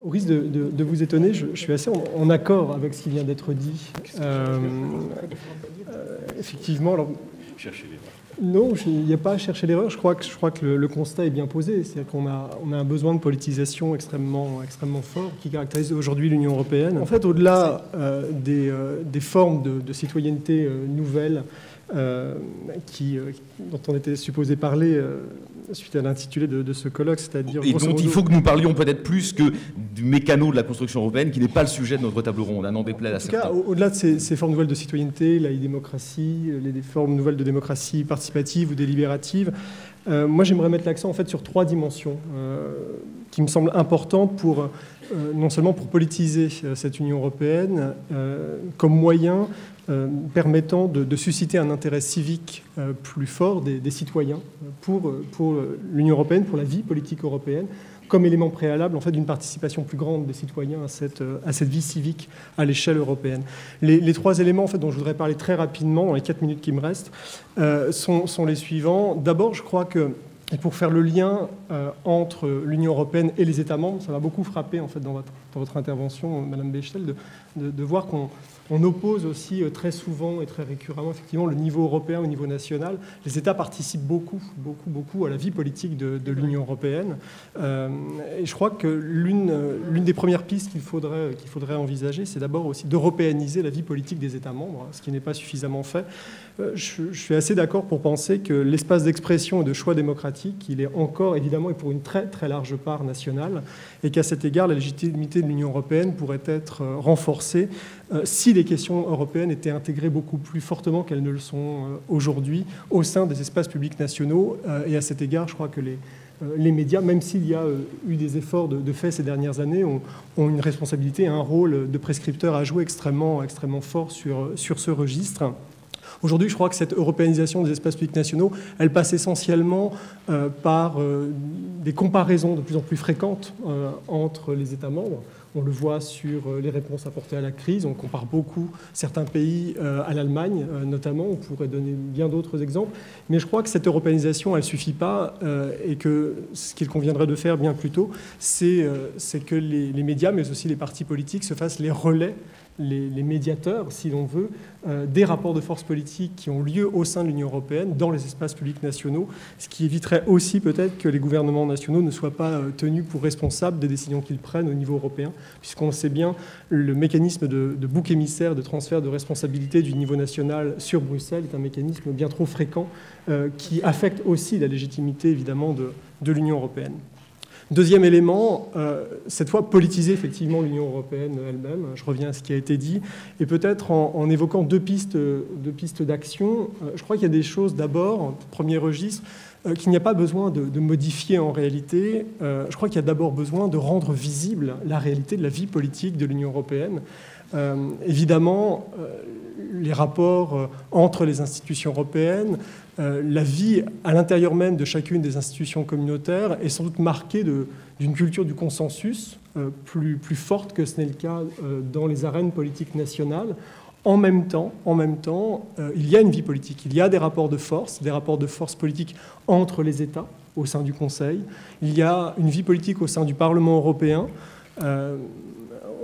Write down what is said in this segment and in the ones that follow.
Au risque de vous étonner, je suis assez en accord avec ce qui vient d'être dit. Effectivement, alors, chercher l'erreur. Non, il n'y a pas à chercher l'erreur. Je crois que le constat est bien posé. C'est-à-dire qu'on a un besoin de politisation extrêmement fort qui caractérise aujourd'hui l'Union européenne. En fait, au-delà des formes de citoyenneté nouvelles dont on était supposé parler suite à l'intitulé de ce colloque, c'est-à-dire... Et dont il faut que nous parlions peut-être plus que du mécano de la construction européenne, qui n'est pas le sujet de notre table ronde, n'en déplaise à certains. En tout cas, au-delà de ces formes nouvelles de citoyenneté, la e-démocratie, les formes nouvelles de démocratie participative ou délibérative, moi j'aimerais mettre l'accent en fait sur 3 dimensions qui me semblent importantes pour... non seulement pour politiser cette Union européenne comme moyen permettant de susciter un intérêt civique plus fort des citoyens pour l'Union européenne, pour la vie politique européenne, comme élément préalable en fait, d'une participation plus grande des citoyens à cette vie civique à l'échelle européenne. Les 3 éléments en fait, dont je voudrais parler très rapidement dans les 4 minutes qui me restent sont les suivants. D'abord, je crois que et pour faire le lien entre l'Union européenne et les États membres, ça m'a beaucoup frappé en fait, dans votre intervention, Madame Bechtel, de voir qu'on oppose aussi très souvent et très récurremment effectivement le niveau européen au niveau national. Les États participent beaucoup à la vie politique de l'Union européenne. Et je crois que l'une des premières pistes qu'il faudrait envisager, c'est d'abord aussi d'européaniser la vie politique des États membres, ce qui n'est pas suffisamment fait. Je suis assez d'accord pour penser que l'espace d'expression et de choix démocratique, il est encore évidemment et pour une très très large part nationale, et qu'à cet égard, la légitimité de l'Union européenne pourrait être renforcée si les questions européennes étaient intégrées beaucoup plus fortement qu'elles ne le sont aujourd'hui au sein des espaces publics nationaux. Et à cet égard, je crois que les médias, même s'il y a eu des efforts de fait ces dernières années, ont une responsabilité, un rôle de prescripteur à jouer extrêmement fort sur ce registre. Aujourd'hui, je crois que cette européanisation des espaces publics nationaux, elle passe essentiellement par des comparaisons de plus en plus fréquentes entre les États membres. On le voit sur les réponses apportées à la crise. On compare beaucoup certains pays à l'Allemagne, notamment. On pourrait donner bien d'autres exemples. Mais je crois que cette européanisation, elle ne suffit pas et que ce qu'il conviendrait de faire bien plus tôt, c'est que les médias, mais aussi les partis politiques, se fassent les relais, les médiateurs, si l'on veut, des rapports de force politiques qui ont lieu au sein de l'Union européenne, dans les espaces publics nationaux, ce qui éviterait aussi peut-être que les gouvernements nationaux ne soient pas tenus pour responsables des décisions qu'ils prennent au niveau européen, puisqu'on le sait bien, le mécanisme de bouc émissaire, de transfert de responsabilité du niveau national sur Bruxelles est un mécanisme bien trop fréquent qui affecte aussi la légitimité, évidemment, de l'Union européenne. Deuxième élément, cette fois politiser effectivement l'Union européenne elle-même. Je reviens à ce qui a été dit. Et peut-être en évoquant deux pistes d'action, je crois qu'il y a des choses d'abord, premier registre, qu'il n'y a pas besoin de modifier en réalité. Je crois qu'il y a d'abord besoin de rendre visible la réalité de la vie politique de l'Union européenne. Évidemment, les rapports entre les institutions européennes, la vie à l'intérieur même de chacune des institutions communautaires est sans doute marquée d'une culture du consensus plus forte que ce n'est le cas dans les arènes politiques nationales. En même temps, il y a une vie politique, il y a des rapports de force politiques entre les États au sein du Conseil, il y a une vie politique au sein du Parlement européen.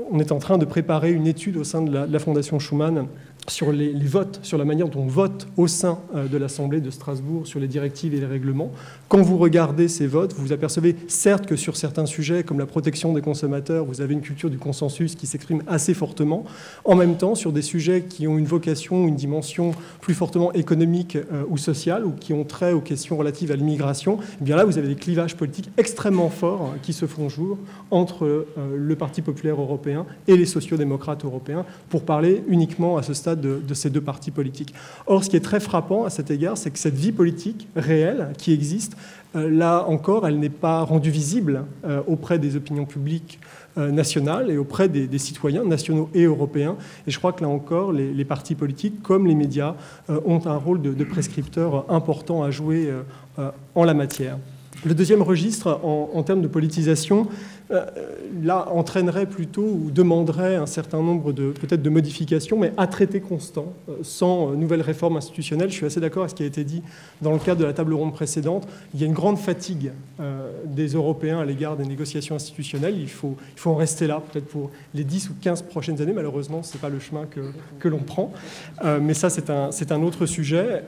On est en train de préparer une étude au sein de la Fondation Schuman sur les votes, sur la manière dont on vote au sein de l'Assemblée de Strasbourg sur les directives et les règlements. Quand vous regardez ces votes, vous apercevez certes que sur certains sujets, comme la protection des consommateurs, vous avez une culture du consensus qui s'exprime assez fortement. En même temps, sur des sujets qui ont une vocation, une dimension plus fortement économique ou sociale, ou qui ont trait aux questions relatives à l'immigration, eh bien là, vous avez des clivages politiques extrêmement forts qui se font jour entre le Parti populaire européen et les sociodémocrates européens, pour parler uniquement à ce stade de ces deux partis politiques. Or, ce qui est très frappant à cet égard, c'est que cette vie politique réelle qui existe, là encore, elle n'est pas rendue visible auprès des opinions publiques nationales et auprès des citoyens nationaux et européens. Et je crois que là encore, les partis politiques, comme les médias, ont un rôle de prescripteur important à jouer en la matière. Le deuxième registre, en termes de politisation, là, entraînerait plutôt ou demanderait un certain nombre peut-être de modifications, mais à traité constant, sans nouvelles réformes institutionnelles. Je suis assez d'accord avec ce qui a été dit dans le cadre de la table ronde précédente. Il y a une grande fatigue des Européens à l'égard des négociations institutionnelles. Il faut en rester là, peut-être pour les 10 ou 15 prochaines années. Malheureusement, ce n'est pas le chemin que l'on prend. Mais ça, c'est un autre sujet.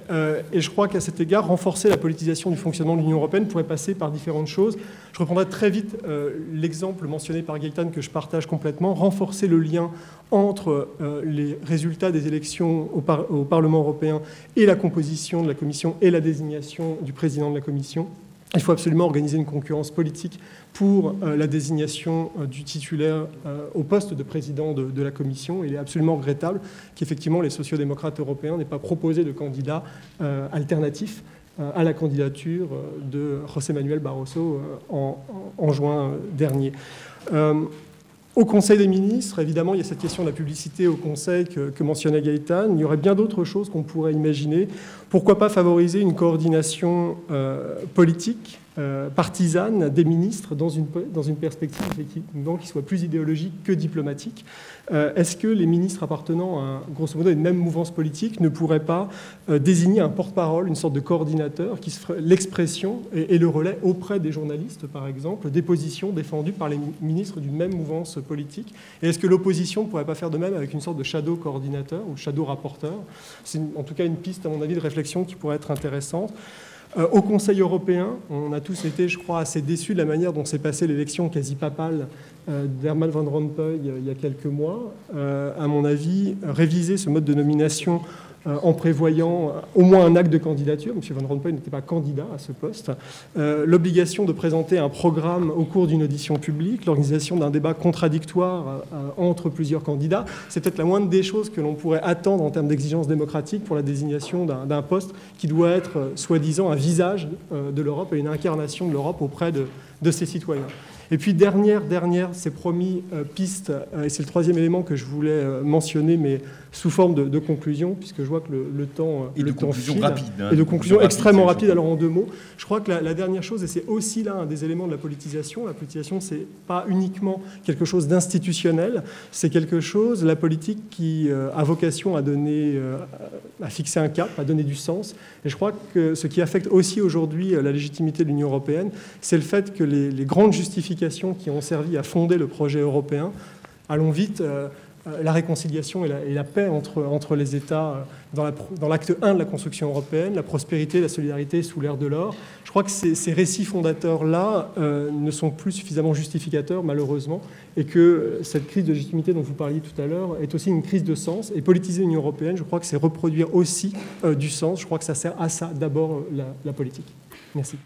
Et je crois qu'à cet égard, renforcer la politisation du fonctionnement de l'Union européenne pourrait passer par différentes choses. Je reprendrai très vite l'exemple mentionné par Gaëtan que je partage complètement. Renforcer le lien entre les résultats des élections au Parlement européen et la composition de la Commission et la désignation du président de la Commission. Il faut absolument organiser une concurrence politique pour la désignation du titulaire au poste de président de la Commission. Il est absolument regrettable qu'effectivement les sociodémocrates européens n'aient pas proposé de candidat alternatif à la candidature de José Manuel Barroso en juin dernier. Au Conseil des ministres, évidemment, il y a cette question de la publicité au Conseil que mentionnait Gaëtan. Il y aurait bien d'autres choses qu'on pourrait imaginer. Pourquoi pas favoriser une coordination politique, partisane des ministres dans une perspective effectivement qui soit plus idéologique que diplomatique. Est-ce que les ministres appartenant à, grosso modo, une même mouvance politique ne pourraient pas désigner un porte-parole, une sorte de coordinateur qui se ferait l'expression et le relais auprès des journalistes, par exemple, des positions défendues par les ministres d'une même mouvance politique? Et est-ce que l'opposition ne pourrait pas faire de même avec une sorte de shadow coordinateur ou shadow rapporteur? C'est en tout cas une piste, à mon avis, de réflexion qui pourrait être intéressante. Au Conseil européen, on a tous été, je crois, assez déçus de la manière dont s'est passée l'élection quasi papale d'Herman Van Rompuy il y a quelques mois. À mon avis, réviser ce mode de nomination en prévoyant au moins un acte de candidature. M. Van Rompuy n'était pas candidat à ce poste. L'obligation de présenter un programme au cours d'une audition publique, l'organisation d'un débat contradictoire entre plusieurs candidats. C'est peut-être la moindre des choses que l'on pourrait attendre en termes d'exigence démocratique pour la désignation d'un poste qui doit être, soi-disant, un visage de l'Europe et une incarnation de l'Europe auprès de ses citoyens. Et puis dernière, c'est promis, piste, et c'est le troisième élément que je voulais mentionner, mais sous forme de conclusion, puisque je vois que le temps et de conclusion file, rapide. Et de conclusion extrêmement rapide, alors en 2 mots. Je crois que la dernière chose, et c'est aussi là un des éléments de la politisation, c'est pas uniquement quelque chose d'institutionnel, c'est quelque chose, la politique, qui a vocation à donner, à fixer un cap, à donner du sens. Et je crois que ce qui affecte aussi aujourd'hui la légitimité de l'Union européenne, c'est le fait que les grandes justifications qui ont servi à fonder le projet européen, allons vite, la réconciliation et la paix entre les États dans l'acte 1 de la construction européenne, la prospérité, la solidarité sous l'ère de l'or. Je crois que ces récits fondateurs-là ne sont plus suffisamment justificateurs, malheureusement, et que cette crise de légitimité dont vous parliez tout à l'heure est aussi une crise de sens. Et politiser l'Union européenne, je crois que c'est reproduire aussi du sens. Je crois que ça sert à ça, d'abord, la politique. Merci.